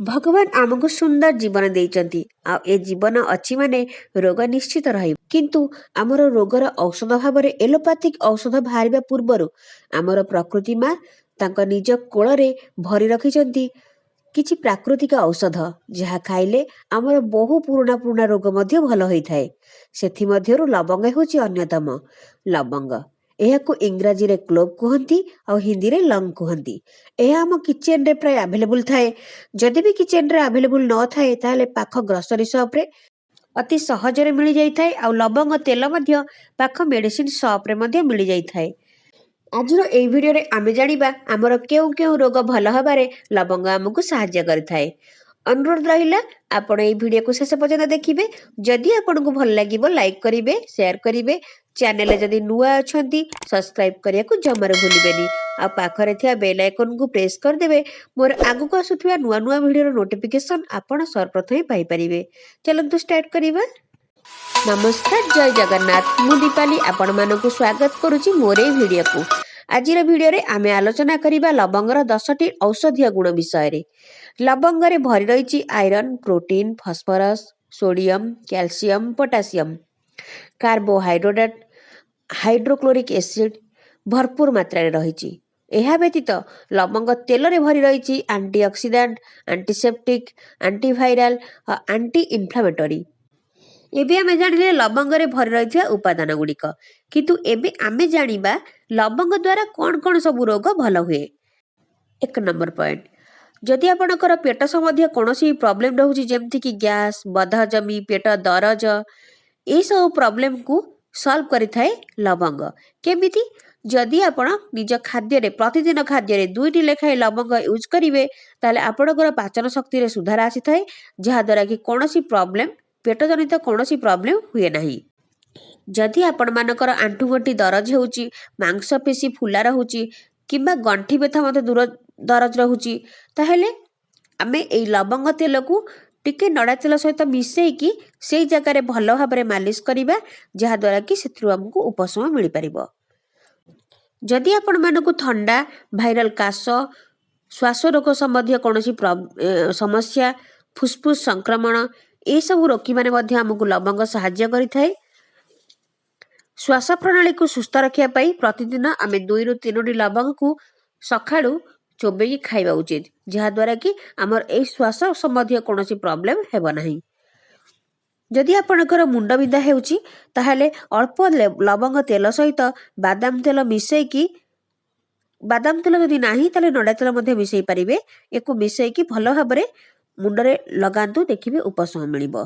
भगवान आमको सुंदर जीवन देइचंती आ ए जीवन अच्छी माने रोग निश्चित रही किंतु आमर रोगर औषध भाव में एलोपैथिक औषध बाहर पूर्वर आमर प्रकृति माँ तांका निज कोଳରେ भरी रखिचंती किछि प्राकृतिक औषध जहाँ खाइले आमर बहु पुराना पुराना रोग मध्य भल होइथाए। सेथि मध्यरु लवंग होछि अन्यतम। लवंग एहाकु इंग्राजी रे क्लोव कहती आ हिंदी रे लंग कहती। यह आम किचेन रे प्राय अवेलेबल थाए। जदि भी किचेन रे अवेलेबल न थाए ताले पाख ग्रोसरी शॉप रे अति सहजरे मिल जाइथाए आ लवंग तेल मध्य पाख मेडिसिन शॉप रे मध्य मिल जाइथाए। आजर एई भिडियो रे आमे जानिबा आमर केउ केउ रोग भल हबारे लवंग आमको सहाय्य करथाए। अनुरोध रहिला आपण एई भिडियो को शेष पर्यंत देखिबे। जदि आपनको भल लागिबो लाइक करिवे, शेयर करिवे, चैनल जदि नुआ अछंती सब्सक्राइब करिया को जमारे भूलिबेनी आ पाखरे थिया बेल आइकन को प्रेस कर देबे। मोर आगु को आसुथिबा नुआ नुआ भिडियो रो नोटिफिकेशन आपण सर्वप्रथम पाई परिबे। चलंतु स्टार्ट करिबा। नमस्कार, जय जगन्नाथ। मु दीपाली आपण मानकु स्वागत करूची मोर ए भिडियो को। आजिर भिडियो रे आमे आलोचना करिबा लवंगर 10टी औषधीय गुण विषय रे। लवंग रे भरी रहिची iron, protein, phosphorus, sodium, calcium, potassium, carbohydrate, hydrochloric acid भरपूर मात्रा रे रहिची। एहा व्यतीत लवंग तेल रे भरी रहिची एंटीऑक्सीडेंट, एंटीसेप्टिक, एंटीवायरल और एंटी इन्फ्लेमेटरी। एबे आमे जानिले लवंग रे भरी रहिथिया उपादान गुड़िक किंतु एबे आमे जानिबा लवंग द्वारा कौन कौन सब रोग भल हुए। 1 नंबर पॉइंट, जदि आपणकर पेट संबंधी कौनसी प्रॉब्लम रहउची जेमति कि गैस, बदहजमी, पेट दरज ए सब प्रॉब्लम को सॉल्व करिथाए लवंग। केमिति? जदि आपण निज खाद्य रे प्रतिदिन खाद्य रे 2टी लेखाए लवंग यूज करिवे ताले आपणकर पाचन शक्ति रे सुधार आसीथाए, जहा द्वारा कि कौनसी प्रॉब्लम पेट जनित कौनसी प्रॉब्लम हुए नहीं। जदि आपण मानकर आंठू गंठी दरज होउची, मांसपेशी फुला रहुची किंबा गंठी व्यथा मते दूर दरज रहुची ताहेले आमे एई लवंग तेल को टिके नड़ा तेल सहित मिसई की सेई जगह रे भलो भाबरे मालिश करिबा, जहा द्वारा कि सेथरु हमकु उपशम मिल परिबो। जदि आपण मानकु ठंडा, वायरल काश, श्वास रोग संबंधी कौनसी समस्या, फुसफुस संक्रमण ए सब रोगी माने मध्य हमकु लवंग सहाय्य करिथाए। श्वास प्रणाली को सुस्थ रखिया पाई प्रतिदिन आमे 2 रु 3टी लवंग को सखाळु चोबेई खाइबा उचित, जहा द्वारा कि हमर ए श्वास संबंधी कौनसी प्रॉब्लम हेबो नाही। जदि आपणकर मुंड बिंधा हेउची ताहाले अल्प लवंग तेल सहित बादाम तेल मिसई की, बादाम तेल जदि नाही ताले नड़ा तेल मध्ये मिसई परिबे। एको मिसई की भलो भाबरे मुंडरे लगांतु, देखिबे उपशम मिलिबो।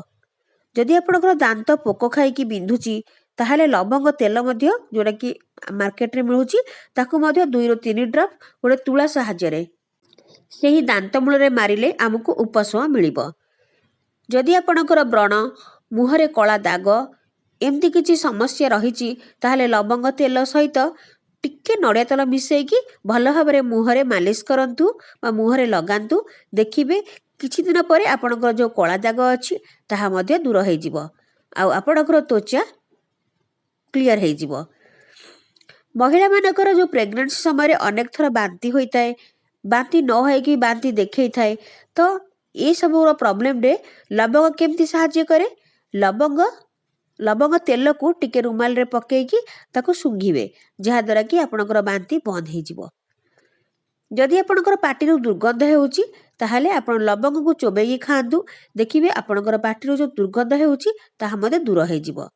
जदि आपणकर दांत पोक खाई की बिंधुची ताहाले लवंग तेल मध्ये जोडा कि मार्केट रे मिलुची ताकु मध्ये 2 रु 3 ड्रॉप गोटे तुळा सहाय्य रे सेही दांत मूल रे मारिले हमकु उपशम मिलिबो। जदि आपणकर व्रण, मुहरे कला दाग एमती किछि समस्या रहिची ताहाले लवंग तेल सहित टिके नड़िया तेल मिसई की भलो भाबरे मुहरे मालिश करंतु बा मुहरे लगांतु, देखिबे किछि दिन परे आपणकर जो कला दाग अछि ताहा मध्ये दूर होई जिवो आ आपणकर त्वचा क्लियर होई जिवो। महिला मानकर जो प्रेग्नेंसी समय अनेक थर बांती होइताए, बांती न होई कि बांती देखै थाए, तो ए सब प्रॉब्लम रे लवंग केमती सहाय्य करे। लवंग तेल को टिके रुमाल रे पकेई की ताको सुंघिबे, जहा द्वारा कि आपणकर बांती बंद होई जिवो। जदि आपणकर पाटिरु दुर्गंध हेउची ताहाले आपण लवंग को चोबेई खांतु, देखिबे आपणकर पाटिरु जो दुर्गंध हेउची ताहा मध्ये दूर होई जिवो।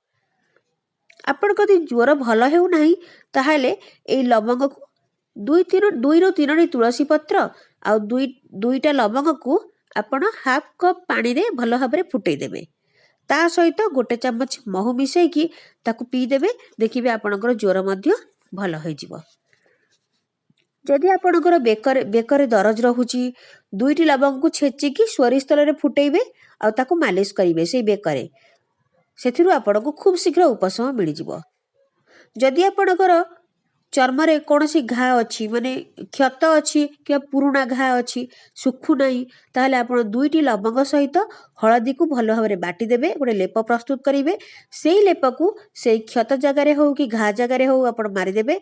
आपण कदी ज्वर भल हेउ नाही ताहाले ए लवंग को 2 रु 3टी तुलसी पत्र आ 2टा लवंग को आपण हाफ कप पानी रे भल भाबरे फुटै देबे। ता सहित गोटे चम्मच महू मिसई की ताकु पी देबे, देखिबे आपणकर ज्वर मध्ये भल होई जिवो। जदि आपणकर बेकर दरज रहुची 2टी लवंग को छेची की सोरिष तेल रे फुटैबे आ ताकु मालिश करिवे सेई बेकरे, सेथिरु आपणको खूब शीघ्र उपशम मिल जिवो। जदि आपणकर ଚର୍ମରେ କୌଣସି ଘା ଅଛି ମାନେ କ୍ଷତ ଅଛି କିମ୍ବା ପୁରୁଣା ଘା ଅଛି ଶୁଖୁ ନାହିଁ ତାହେଲେ ଆପଣ 2ଟି ଲବଙ୍ଗ ସହିତ ହଳଦୀକୁ ଭଲ ଭାବରେ ବାଟିଦେବେ ଗୋଟେ ଲେପ ପ୍ରସ୍ତୁତ କରିବେ ସେଇ ଲେପକୁ ସେଇ କ୍ଷତ ଜାଗାରେ ହଉ କି ଘା ଜାଗାରେ ହଉ ଆପଣ ମାରିଦେବେ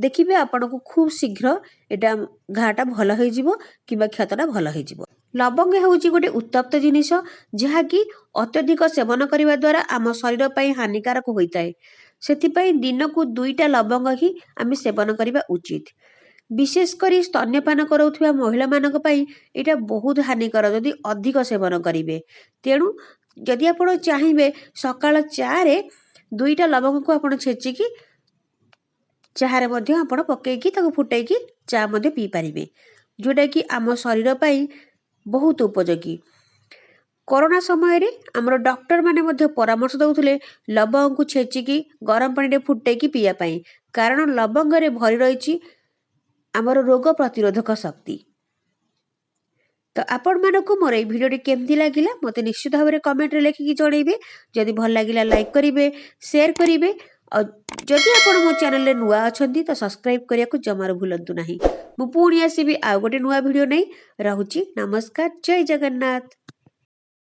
ଦେଖିବେ ଆପଣଙ୍କୁ ଖୁବ୍ ଶୀଘ୍ର ଏଇଟା ଘାଟା ଭଲ ହେଇଯିବ କିମ୍ବା କ୍ଷତଟା ଭଲ ହେଇଯିବ। ଲବଙ୍ଗ ହେଉଛି ଗୋଟେ ଉତ୍ତପ୍ତ ଜିନିଷ ଯାହାକି ଅତ୍ୟଧିକ ସେବନ କରିବା ଦ୍ୱାରା ଆମ ଶରୀର ପାଇଁ ହାନିକାରକ ହୋଇଥାଏ। ସେଥିପାଇଁ ଦିନକୁ 2ଟା ଲବଙ୍ଗ ହିଁ ଆମେ ସେବନ କରିବା ଉଚିତ। ବିଶେଷ କରି ସ୍ତନ୍ୟପାନ କରୁଥିବା ମହିଳାମାନଙ୍କ ପାଇଁ ଏଇଟା ବହୁତ ହାନିକର ଯଦି ଅଧିକ ସେବନ କରିବେ। ତେଣୁ ଯଦି ଆପଣ ଚାହିଁବେ ସକାଳ ଚାରେ 2ଟା ଲବଙ୍ଗକୁ ଆପଣ ଛେଚିକି ଚାହାରେ ମଧ୍ୟ ଆପଣ ପକେଇକି ତାକୁ ଫୁଟେଇକି ଚା ମଧ୍ୟ ପିଇପାରିବେ ଯେଉଁଟାକି ଆମ ଶରୀର ପାଇଁ ବହୁତ ଉପଯୋଗୀ। କରୋନା ସମୟରେ ଆମର ଡକ୍ଟରମାନେ ମଧ୍ୟ ପରାମର୍ଶ ଦେଉଥିଲେ ଲବଙ୍ଗକୁ ଛେଚିକି ଗରମ ପାଣିରେ ଫୁଟେଇକି ପିଇବା ପାଇଁ କାରଣ ଲବଙ୍ଗରେ ଭରି ରହିଛି ଆମର ରୋଗ ପ୍ରତିରୋଧକ ଶକ୍ତି। ତ ଆପଣମାନଙ୍କୁ ମୋର এই ଭିଡ଼ିଓଟି କେମିତି ଲାଗିଲା ମୋତେ ନିଶ୍ଚିତ ଭାବରେ କମେଣ୍ଟରେ ଲେଖିକି ଜଣାଇବେ। ଯଦି ଭଲ ଲାଗିଲା ଲାଇକ୍ କରିବେ ସେୟାର କରିବେ ଆଉ ଯଦି ଆପଣ ମୋ ଚ୍ୟାନେଲରେ ନୂଆ ଅଛନ୍ତି ତ ସବସ୍କ୍ରାଇବ୍ କରିବାକୁ ଜମାରୁ ଭୁଲନ୍ତୁ ନାହିଁ। ମୁଁ ପୁଣି ଆସିବି ଆଉ ଗୋଟେ ନୂଆ ଭିଡ଼ିଓ ନେଇ। ରହୁଛି ନମସ୍କାର ଜୟ ଜଗନ୍ନାଥ।